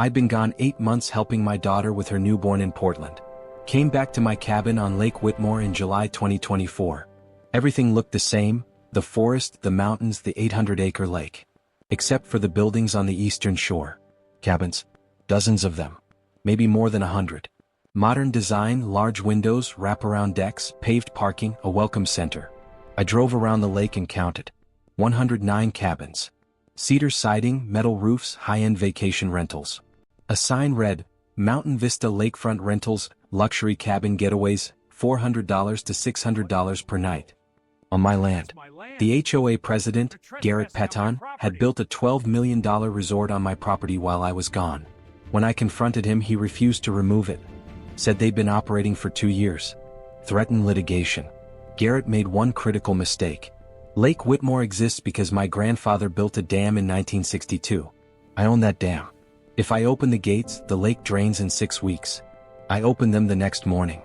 I'd been gone 8 months helping my daughter with her newborn in Portland. Came back to my cabin on Lake Whitmore in July 2024. Everything looked the same, the forest, the mountains, the 800-acre lake. Except for the buildings on the eastern shore. Cabins. Dozens of them. Maybe more than 100. Modern design, large windows, wraparound decks, paved parking, a welcome center. I drove around the lake and counted. 109 cabins. Cedar siding, metal roofs, high-end vacation rentals. A sign read, Mountain Vista Lakefront Rentals, Luxury Cabin Getaways, $400 to $600 per night. On my land. The HOA president, Garrett Peton, had built a $12 million resort on my property while I was gone. When I confronted him, he refused to remove it. Said they'd been operating for 2 years. Threatened litigation. Garrett made one critical mistake. Lake Whitmore exists because my grandfather built a dam in 1962. I own that dam. If I open the gates, the lake drains in 6 weeks. I opened them the next morning.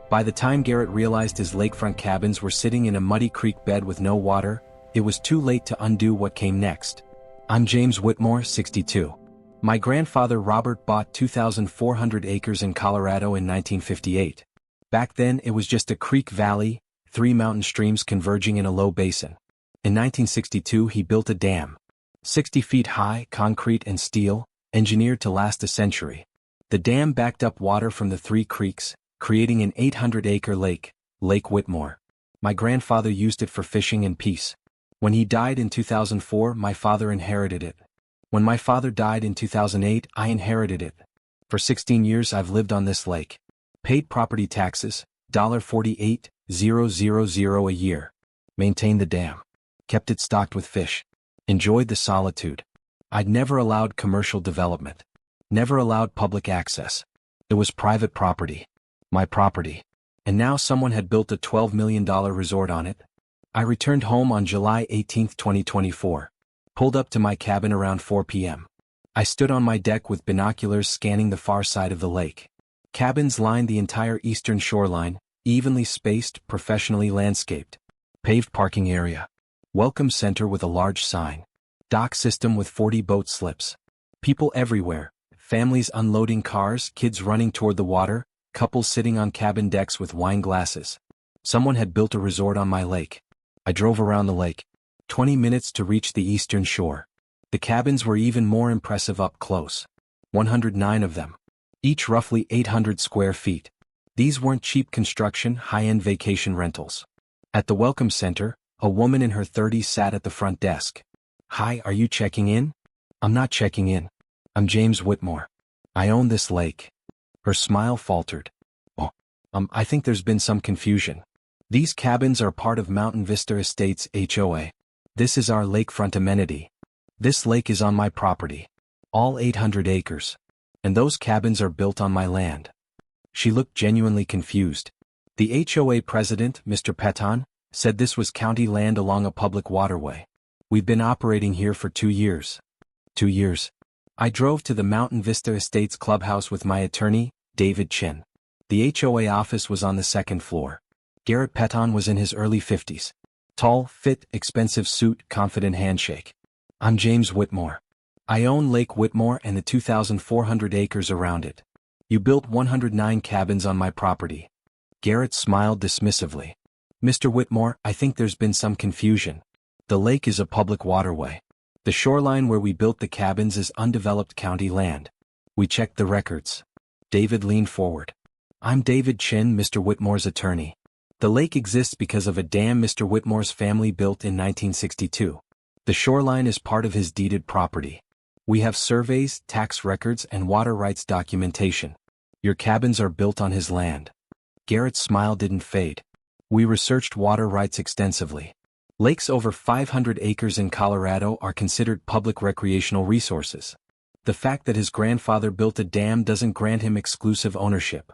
By the time Garrett realized his lakefront cabins were sitting in a muddy creek bed with no water, it was too late to undo what came next. I'm James Whitmore, 62. My grandfather Robert bought 2,400 acres in Colorado in 1958. Back then it was just a creek valley, 3 mountain streams converging in a low basin. In 1962 he built a dam. 60 feet high, concrete and steel, engineered to last a century. The dam backed up water from the 3 creeks, creating an 800-acre lake, Lake Whitmore. My grandfather used it for fishing and peace. When he died in 2004, my father inherited it. When my father died in 2008, I inherited it. For 16 years I've lived on this lake. Paid property taxes, $48,000 a year. Maintained the dam. Kept it stocked with fish. Enjoyed the solitude. I'd never allowed commercial development. Never allowed public access. It was private property. My property. And now someone had built a $12 million resort on it. I returned home on July 18, 2024. Pulled up to my cabin around 4 p.m. I stood on my deck with binoculars scanning the far side of the lake. Cabins lined the entire eastern shoreline, evenly spaced, professionally landscaped. Paved parking area. Welcome center with a large sign. Dock system with 40 boat slips. People everywhere. Families unloading cars, kids running toward the water, couples sitting on cabin decks with wine glasses. Someone had built a resort on my lake. I drove around the lake. 20 minutes to reach the eastern shore. The cabins were even more impressive up close. 109 of them. Each roughly 800 square feet. These weren't cheap construction, high-end vacation rentals. At the Welcome Center, a woman in her 30s sat at the front desk. Hi, are you checking in? I'm not checking in. I'm James Whitmore. I own this lake. Her smile faltered. I think there's been some confusion. These cabins are part of Mountain Vista Estates HOA. This is our lakefront amenity. This lake is on my property. All 800 acres. And those cabins are built on my land. She looked genuinely confused. The HOA president, Mr. Peton, said this was county land along a public waterway. We've been operating here for 2 years. 2 years. I drove to the Mountain Vista Estates clubhouse with my attorney, David Chin. The HOA office was on the 2nd floor. Garrett Peton was in his early 50s. Tall, fit, expensive suit, confident handshake. I'm James Whitmore. I own Lake Whitmore and the 2,400 acres around it. You built 109 cabins on my property. Garrett smiled dismissively. Mr. Whitmore, I think there's been some confusion. The lake is a public waterway. The shoreline where we built the cabins is undeveloped county land. We checked the records. David leaned forward. I'm David Chin, Mr. Whitmore's attorney. The lake exists because of a dam Mr. Whitmore's family built in 1962. The shoreline is part of his deeded property. We have surveys, tax records, and water rights documentation. Your cabins are built on his land. Garrett's smile didn't fade. We researched water rights extensively. Lakes over 500 acres in Colorado are considered public recreational resources. The fact that his grandfather built a dam doesn't grant him exclusive ownership.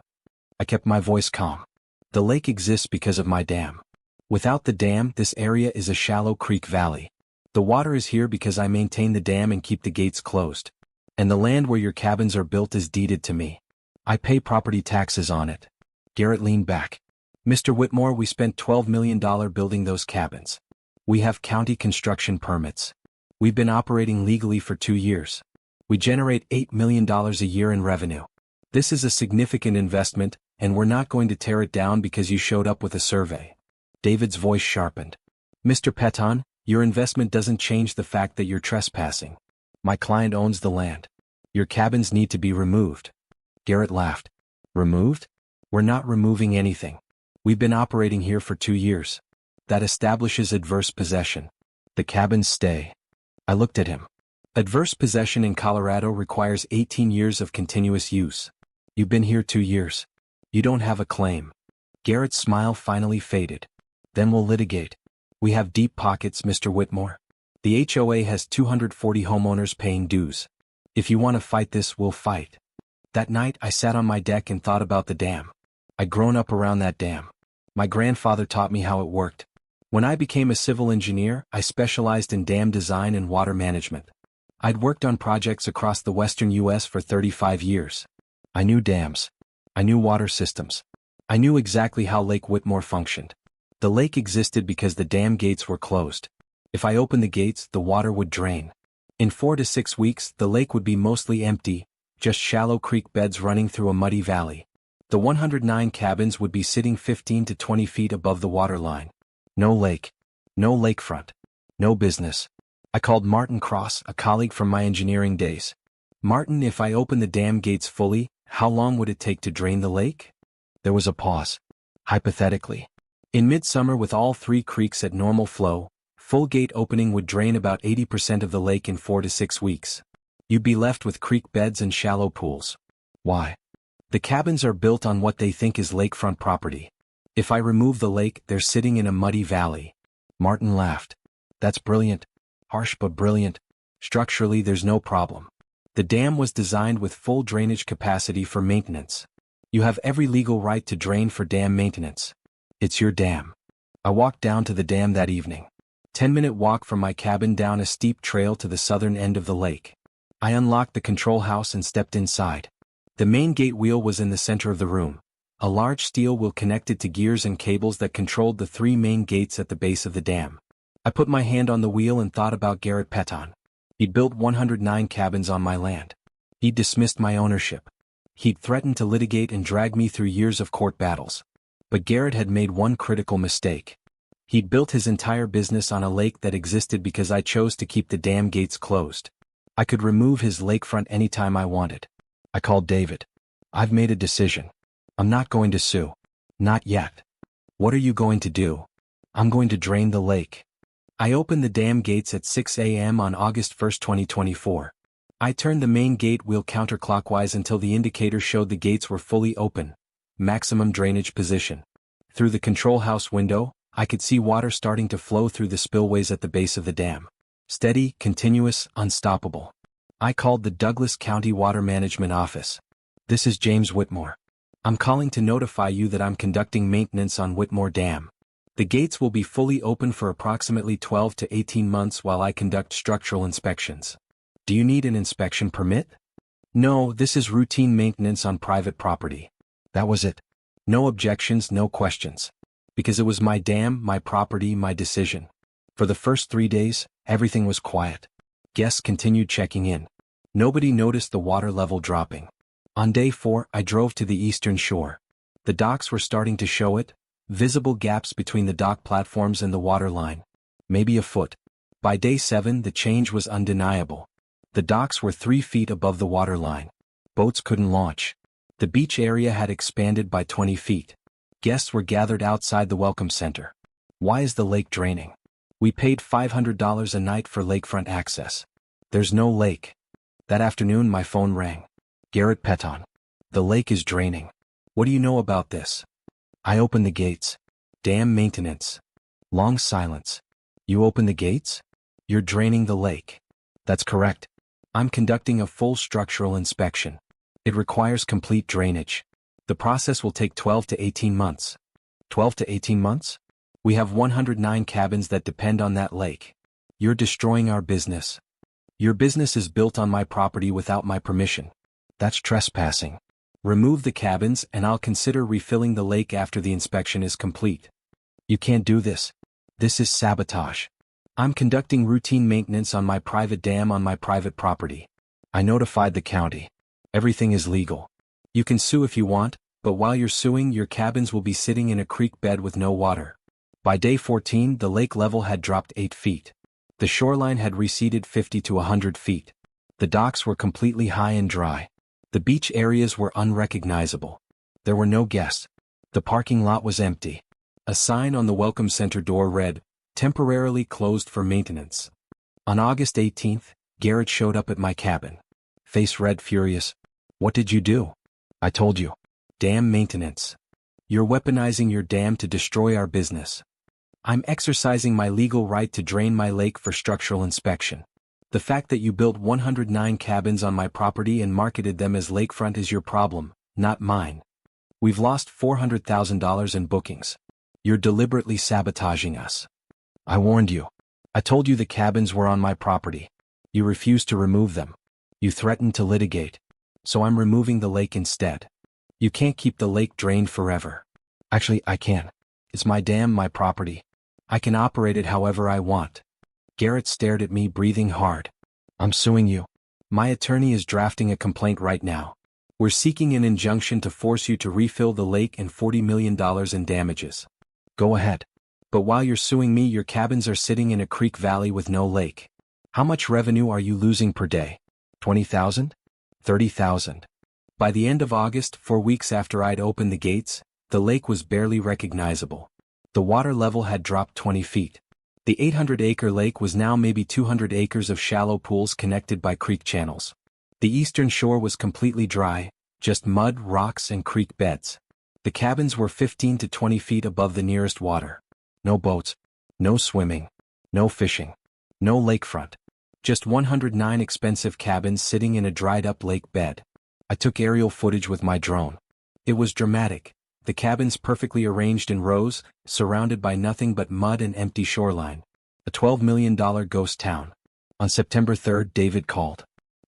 I kept my voice calm. The lake exists because of my dam. Without the dam, this area is a shallow creek valley. The water is here because I maintain the dam and keep the gates closed. And the land where your cabins are built is deeded to me. I pay property taxes on it. Garrett leaned back. Mr. Whitmore, we spent $12 million building those cabins. We have county construction permits. We've been operating legally for 2 years. We generate $8 million a year in revenue. This is a significant investment, and we're not going to tear it down because you showed up with a survey. David's voice sharpened. Mr. Peton, your investment doesn't change the fact that you're trespassing. My client owns the land. Your cabins need to be removed. Garrett laughed. Removed? We're not removing anything. We've been operating here for 2 years. That establishes adverse possession. The cabins stay. I looked at him. Adverse possession in Colorado requires 18 years of continuous use. You've been here 2 years. You don't have a claim. Garrett's smile finally faded. Then we'll litigate. We have deep pockets, Mr. Whitmore. The HOA has 240 homeowners paying dues. If you want to fight this, we'll fight. That night I sat on my deck and thought about the dam. I'd grown up around that dam. My grandfather taught me how it worked. When I became a civil engineer, I specialized in dam design and water management. I'd worked on projects across the western U.S. for 35 years. I knew dams. I knew water systems. I knew exactly how Lake Whitmore functioned. The lake existed because the dam gates were closed. If I opened the gates, the water would drain. In 4 to 6 weeks, the lake would be mostly empty, just shallow creek beds running through a muddy valley. The 109 cabins would be sitting 15 to 20 feet above the water line. No lake. No lakefront. No business. I called Martin Cross, a colleague from my engineering days. Martin, if I opened the dam gates fully, how long would it take to drain the lake? There was a pause. Hypothetically. In midsummer, with all 3 creeks at normal flow, full gate opening would drain about 80% of the lake in 4 to 6 weeks. You'd be left with creek beds and shallow pools. Why? The cabins are built on what they think is lakefront property. If I remove the lake, they're sitting in a muddy valley. Martin laughed. That's brilliant. Harsh but brilliant. Structurally, there's no problem. The dam was designed with full drainage capacity for maintenance. You have every legal right to drain for dam maintenance. It's your dam. I walked down to the dam that evening. 10-minute walk from my cabin down a steep trail to the southern end of the lake. I unlocked the control house and stepped inside. The main gate wheel was in the center of the room. A large steel wheel connected to gears and cables that controlled the 3 main gates at the base of the dam. I put my hand on the wheel and thought about Garrett Peton. He'd built 109 cabins on my land. He'd dismissed my ownership. He'd threatened to litigate and drag me through years of court battles. But Garrett had made one critical mistake. He'd built his entire business on a lake that existed because I chose to keep the dam gates closed. I could remove his lakefront anytime I wanted. I called David. I've made a decision. I'm not going to sue. Not yet. What are you going to do? I'm going to drain the lake. I opened the dam gates at 6 a.m. on August 1, 2024. I turned the main gate wheel counterclockwise until the indicator showed the gates were fully open. Maximum drainage position. Through the control house window, I could see water starting to flow through the spillways at the base of the dam. Steady, continuous, unstoppable. I called the Douglas County Water Management Office. This is James Whitmore. I'm calling to notify you that I'm conducting maintenance on Whitmore Dam. The gates will be fully open for approximately 12 to 18 months while I conduct structural inspections. Do you need an inspection permit? No, this is routine maintenance on private property. That was it. No objections, no questions. Because it was my dam, my property, my decision. For the first 3 days, everything was quiet. Guests continued checking in. Nobody noticed the water level dropping. On day 4, I drove to the eastern shore. The docks were starting to show it, visible gaps between the dock platforms and the water line. Maybe a foot. By day 7, the change was undeniable. The docks were 3 feet above the water line. Boats couldn't launch. The beach area had expanded by 20 feet. Guests were gathered outside the welcome center. Why is the lake draining? We paid $500 a night for lakefront access. There's no lake. That afternoon my phone rang. Garrett Peton. The lake is draining. What do you know about this? I opened the gates. Dam maintenance. Long silence. You open the gates? You're draining the lake. That's correct. I'm conducting a full structural inspection. It requires complete drainage. The process will take 12 to 18 months. 12 to 18 months? We have 109 cabins that depend on that lake. You're destroying our business. Your business is built on my property without my permission. That's trespassing. Remove the cabins and I'll consider refilling the lake after the inspection is complete. You can't do this. This is sabotage. I'm conducting routine maintenance on my private dam on my private property. I notified the county. Everything is legal. You can sue if you want, but while you're suing, your cabins will be sitting in a creek bed with no water. By day 14, the lake level had dropped 8 feet. The shoreline had receded 50 to 100 feet. The docks were completely high and dry. The beach areas were unrecognizable. There were no guests. The parking lot was empty. A sign on the Welcome Center door read, "Temporarily closed for maintenance." On August 18th, Garrett showed up at my cabin. Face red, furious. "What did you do?" "I told you. Dam maintenance. You're weaponizing your dam to destroy our business." "I'm exercising my legal right to drain my lake for structural inspection. The fact that you built 109 cabins on my property and marketed them as lakefront is your problem, not mine. We've lost $400,000 in bookings. You're deliberately sabotaging us. I warned you. I told you the cabins were on my property. You refused to remove them. You threatened to litigate. So I'm removing the lake instead. You can't keep the lake drained forever." "Actually, I can. It's my dam, my property. I can operate it however I want." Garrett stared at me, breathing hard. "I'm suing you. My attorney is drafting a complaint right now. We're seeking an injunction to force you to refill the lake and $40 million in damages." "Go ahead. But while you're suing me, your cabins are sitting in a creek valley with no lake. How much revenue are you losing per day? 20,000? 30,000? By the end of August, 4 weeks after I'd opened the gates, the lake was barely recognizable. The water level had dropped 20 feet. The 800-acre lake was now maybe 200 acres of shallow pools connected by creek channels. The eastern shore was completely dry, just mud, rocks, and creek beds. The cabins were 15 to 20 feet above the nearest water. No boats, no swimming, no fishing, no lakefront. Just 109 expensive cabins sitting in a dried-up lake bed. I took aerial footage with my drone. It was dramatic. The cabins perfectly arranged in rows, surrounded by nothing but mud and empty shoreline. A $12 million ghost town. On September 3rd, David called.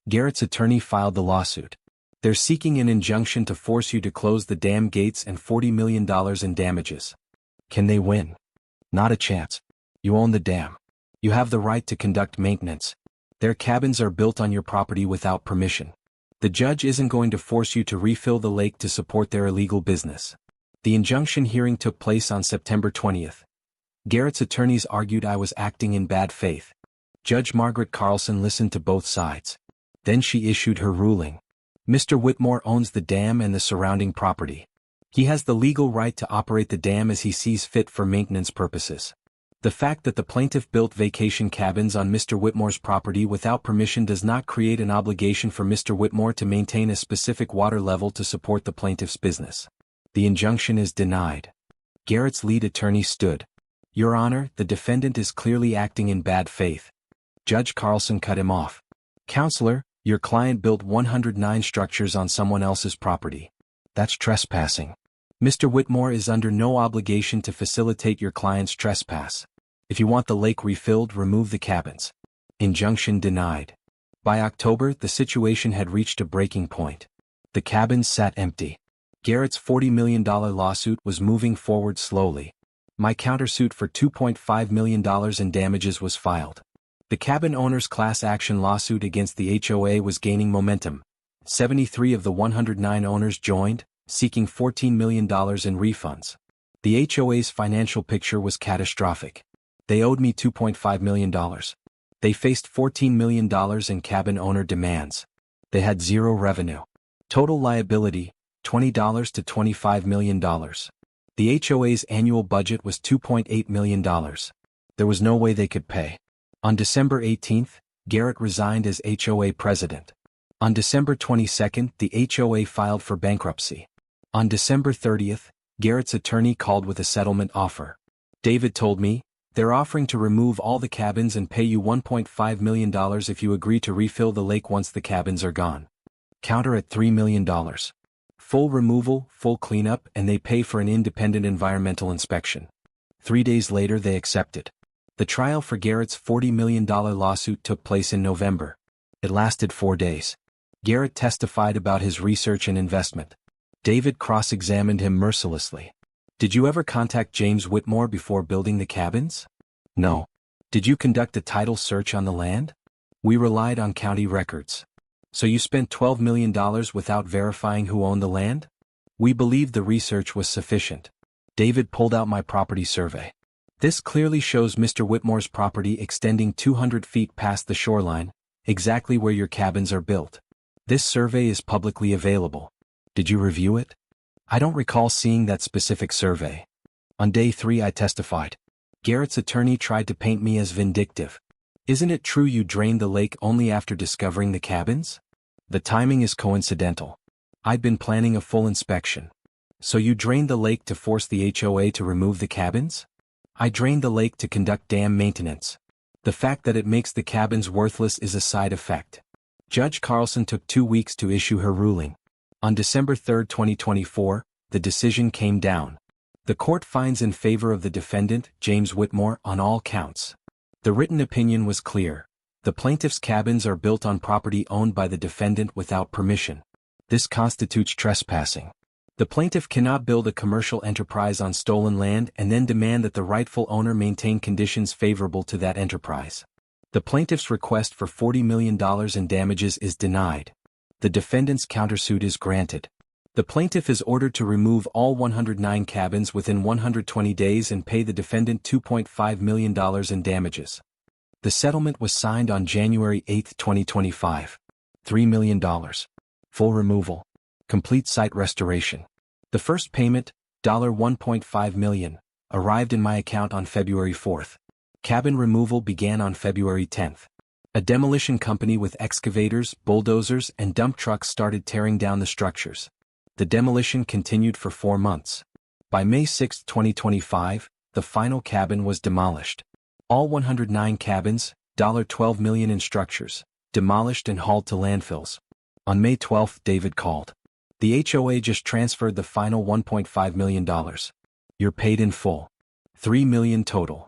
Garrett's attorney filed the lawsuit. They're seeking an injunction to force you to close the dam gates and $40 million in damages. Can they win? Not a chance. You own the dam. You have the right to conduct maintenance. Their cabins are built on your property without permission. The judge isn't going to force you to refill the lake to support their illegal business. The injunction hearing took place on September 20th. Garrett's attorneys argued I was acting in bad faith. Judge Margaret Carlson listened to both sides. Then she issued her ruling. Mr. Whitmore owns the dam and the surrounding property. He has the legal right to operate the dam as he sees fit for maintenance purposes. The fact that the plaintiff built vacation cabins on Mr. Whitmore's property without permission does not create an obligation for Mr. Whitmore to maintain a specific water level to support the plaintiff's business. The injunction is denied. Garrett's lead attorney stood. "Your Honor, the defendant is clearly acting in bad faith." Judge Carlson cut him off. "Counselor, your client built 109 structures on someone else's property. That's trespassing. Mr. Whitmore is under no obligation to facilitate your client's trespass. If you want the lake refilled, remove the cabins." Injunction denied. By October, the situation had reached a breaking point. The cabins sat empty. Garrett's $40 million lawsuit was moving forward slowly. My countersuit for $2.5 million in damages was filed. The cabin owners' class action lawsuit against the HOA was gaining momentum. 73 of the 109 owners joined, seeking $14 million in refunds. The HOA's financial picture was catastrophic. They owed me $2.5 million. They faced $14 million in cabin owner demands. They had zero revenue. Total liability, $20 to $25 million. The HOA's annual budget was $2.8 million. There was no way they could pay. On December 18th, Garrett resigned as HOA president. On December 22nd, the HOA filed for bankruptcy. On December 30th, Garrett's attorney called with a settlement offer. David told me, "They're offering to remove all the cabins and pay you $1.5 million if you agree to refill the lake once the cabins are gone. Counter at $3 million. Full removal, full cleanup, and they pay for an independent environmental inspection." 3 days later they accepted. The trial for Garrett's $40 million lawsuit took place in November. It lasted 4 days. Garrett testified about his research and investment. David cross-examined him mercilessly. "Did you ever contact James Whitmore before building the cabins?" "No." "Did you conduct a title search on the land?" "We relied on county records." So you spent $12 million without verifying who owned the land? We believed the research was sufficient. David pulled out my property survey. This clearly shows Mr. Whitmore's property extending 200 feet past the shoreline, exactly where your cabins are built. This survey is publicly available. Did you review it? I don't recall seeing that specific survey. On day 3 I testified. Garrett's attorney tried to paint me as vindictive. Isn't it true you drained the lake only after discovering the cabins? The timing is coincidental. I'd been planning a full inspection. So you drained the lake to force the HOA to remove the cabins? I drained the lake to conduct dam maintenance. The fact that it makes the cabins worthless is a side effect. Judge Carlson took 2 weeks to issue her ruling. On December 3, 2024, the decision came down. The court finds in favor of the defendant, James Whitmore, on all counts. The written opinion was clear. The plaintiff's cabins are built on property owned by the defendant without permission. This constitutes trespassing. The plaintiff cannot build a commercial enterprise on stolen land and then demand that the rightful owner maintain conditions favorable to that enterprise. The plaintiff's request for $40 million in damages is denied. The defendant's countersuit is granted. The plaintiff is ordered to remove all 109 cabins within 120 days and pay the defendant $2.5 million in damages. The settlement was signed on January 8, 2025. $3 million. Full removal. Complete site restoration. The first payment, $1.5 million, arrived in my account on February 4. Cabin removal began on February 10. A demolition company with excavators, bulldozers, and dump trucks started tearing down the structures. The demolition continued for 4 months. By May 6, 2025, the final cabin was demolished. All 109 cabins, $12 million in structures, demolished and hauled to landfills. On May 12, David called. The HOA just transferred the final $1.5 million. You're paid in full. $3 million total.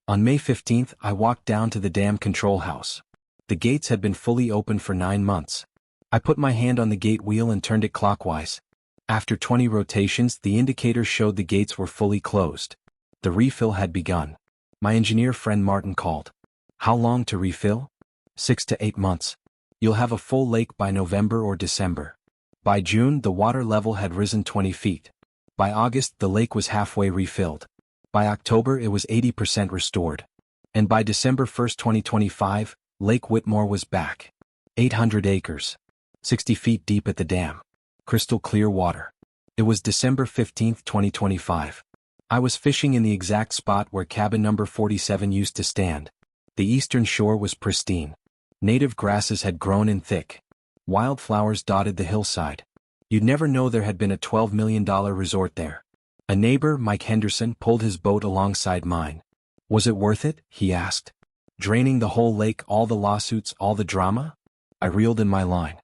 On May 15, I walked down to the dam control house. The gates had been fully open for 9 months. I put my hand on the gate wheel and turned it clockwise. After 20 rotations, the indicator showed the gates were fully closed. The refill had begun. My engineer friend Martin called. How long to refill? 6 to 8 months. You'll have a full lake by November or December. By June, the water level had risen 20 feet. By August, the lake was halfway refilled. By October, it was 80% restored. And by December 1, 2025, Lake Whitmore was back. 800 acres. 60 feet deep at the dam. Crystal clear water. It was December 15, 2025. I was fishing in the exact spot where cabin number 47 used to stand. The eastern shore was pristine. Native grasses had grown in thick. Wildflowers dotted the hillside. You'd never know there had been a $12 million resort there. A neighbor, Mike Henderson, pulled his boat alongside mine. Was it worth it? He asked. Draining the whole lake, all the lawsuits, all the drama? I reeled in my line.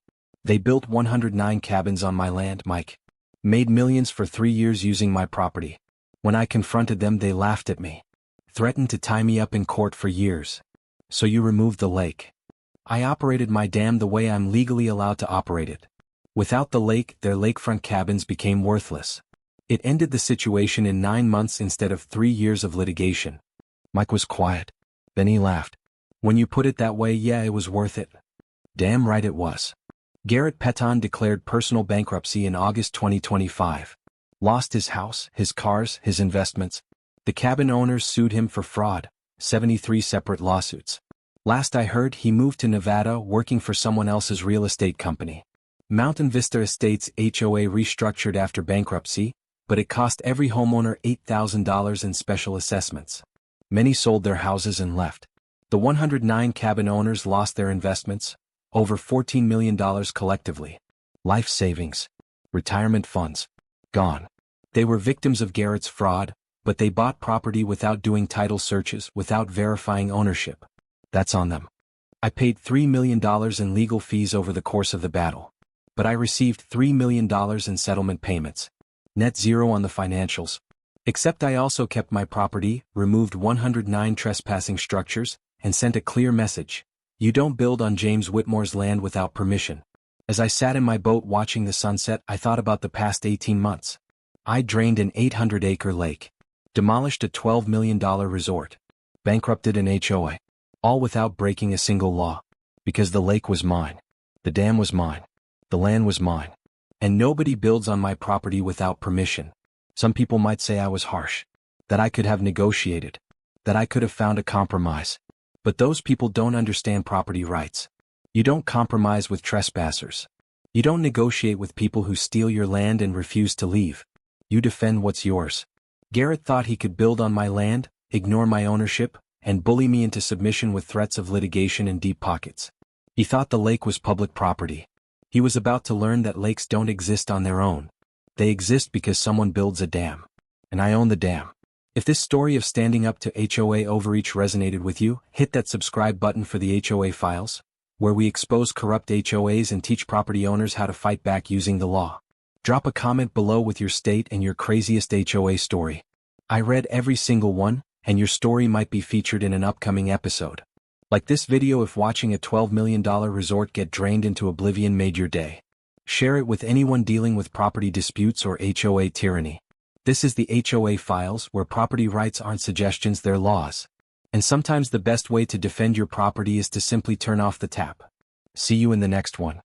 They built 109 cabins on my land, Mike. Made millions for 3 years using my property. When I confronted them, they laughed at me. Threatened to tie me up in court for years. So you removed the lake. I operated my dam the way I'm legally allowed to operate it. Without the lake, their lakefront cabins became worthless. It ended the situation in 9 months instead of 3 years of litigation. Mike was quiet. Then he laughed. When you put it that way, yeah, it was worth it. Damn right it was. Garrett Peton declared personal bankruptcy in August 2025. Lost his house, his cars, his investments. The cabin owners sued him for fraud, 73 separate lawsuits. Last I heard, he moved to Nevada working for someone else's real estate company. Mountain Vista Estates HOA restructured after bankruptcy, but it cost every homeowner $8,000 in special assessments. Many sold their houses and left. The 109 cabin owners lost their investments, over $14 million collectively. Life savings, retirement funds, gone. They were victims of Garrett's fraud, but they bought property without doing title searches, without verifying ownership. That's on them. I paid $3 million in legal fees over the course of the battle. But I received $3 million in settlement payments. Net zero on the financials. Except I also kept my property, removed 109 trespassing structures, and sent a clear message. You don't build on James Whitmore's land without permission. As I sat in my boat watching the sunset, I thought about the past 18 months. I drained an 800-acre lake. Demolished a $12 million resort. Bankrupted an HOA. All without breaking a single law. Because the lake was mine. The dam was mine. The land was mine. And nobody builds on my property without permission. Some people might say I was harsh, that I could have negotiated, that I could have found a compromise. But those people don't understand property rights. You don't compromise with trespassers. You don't negotiate with people who steal your land and refuse to leave. You defend what's yours. Garrett thought he could build on my land, ignore my ownership, and bully me into submission with threats of litigation and deep pockets. He thought the lake was public property. He was about to learn that lakes don't exist on their own. They exist because someone builds a dam. And I own the dam. If this story of standing up to HOA overreach resonated with you, hit that subscribe button for the HOA Files, where we expose corrupt HOAs and teach property owners how to fight back using the law. Drop a comment below with your state and your craziest HOA story. I read every single one, and your story might be featured in an upcoming episode. Like this video if watching a $12 million resort get drained into oblivion made your day. Share it with anyone dealing with property disputes or HOA tyranny. This is the HOA Files, where property rights aren't suggestions, they're laws. And sometimes the best way to defend your property is to simply turn off the tap. See you in the next one.